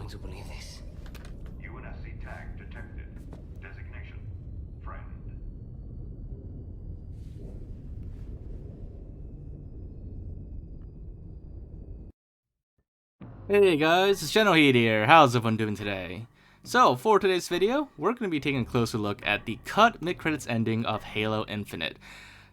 going to believe this. UNSC tag detected. Designation: friend. Hey guys, it's Generalkidd here. How's everyone doing today? So, for today's video, we're going to be taking a closer look at the cut mid-credits ending of Halo Infinite.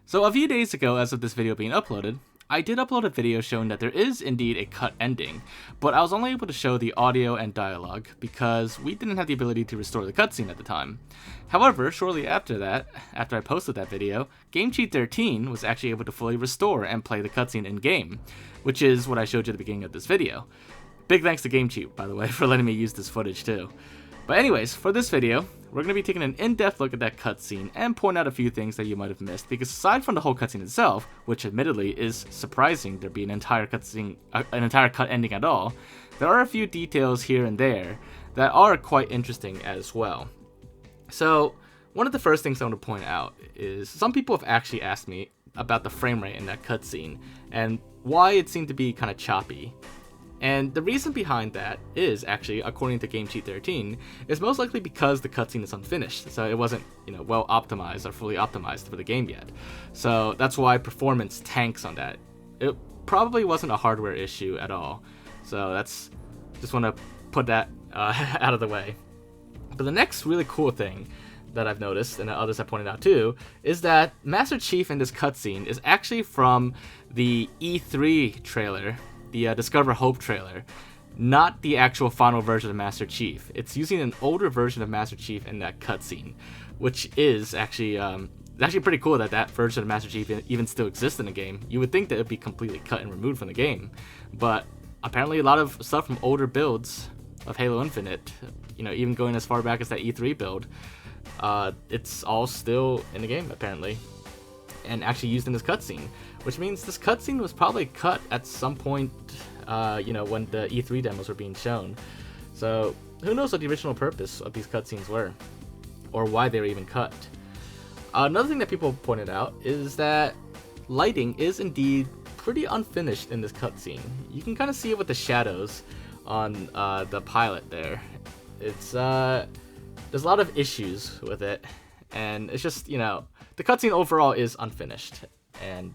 So, a few days ago, as of this video being uploaded, I did upload a video showing that there is indeed a cut ending, but I was only able to show the audio and dialogue because we didn't have the ability to restore the cutscene at the time. However, shortly after that, after I posted that video, Generalkidd 13 was actually able to fully restore and play the cutscene in-game, which is what I showed you at the beginning of this video. Big thanks to Generalkidd, by the way, for letting me use this footage too. But anyways, for this video, we're going to be taking an in-depth look at that cutscene and point out a few things that you might have missed, because aside from the whole cutscene itself, which admittedly is surprising there be an entire cutscene, an entire cut ending at all, there are a few details here and there that are quite interesting as well. So, one of the first things I want to point out is some people have actually asked me about the frame rate in that cutscene and why it seemed to be kind of choppy. And the reason behind that is actually, according to Generalkidd 13, is most likely because the cutscene is unfinished, so it wasn't, well optimized or fully optimized for the game yet. So that's why performance tanks on that. It probably wasn't a hardware issue at all. So that's just want to put that out of the way. But the next really cool thing that I've noticed, and that others have pointed out too, is that Master Chief in this cutscene is actually from the E3 trailer. The Discover Hope trailer, not the actual final version of Master Chief. It's using an older version of Master Chief in that cutscene, which is actually pretty cool that that version of Master Chief even still exists in the game. You would think that it would be completely cut and removed from the game, but apparently a lot of stuff from older builds of Halo Infinite, even going as far back as that E3 build, it's all still in the game apparently, and actually used in this cutscene, which means this cutscene was probably cut at some point, when the E3 demos were being shown. So who knows what the original purpose of these cutscenes were, or why they were even cut. Another thing that people pointed out is that lighting is indeed pretty unfinished in this cutscene. You can kind of see it with the shadows on the pilot there. It's there's a lot of issues with it, and it's just, the cutscene overall is unfinished, and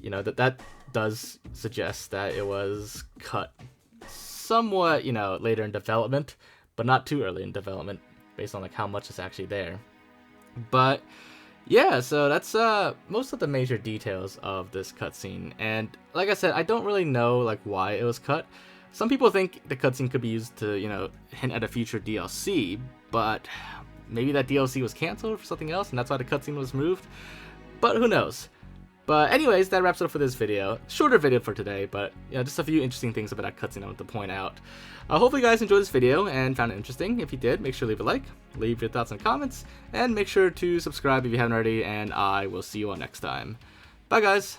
that does suggest that it was cut somewhat, later in development, but not too early in development, based on how much is actually there. But yeah, so that's most of the major details of this cutscene, and like I said, I don't really know why it was cut. Some people think the cutscene could be used to hint at a future DLC, but maybe that DLC was canceled for something else, and that's why the cutscene was removed. But who knows? But anyways, that wraps it up for this video. Shorter video for today, but just a few interesting things about that cutscene I want to point out. Hopefully you guys enjoyed this video and found it interesting. If you did, make sure to leave a like, leave your thoughts and comments, and make sure to subscribe if you haven't already, and I will see you all next time. Bye guys!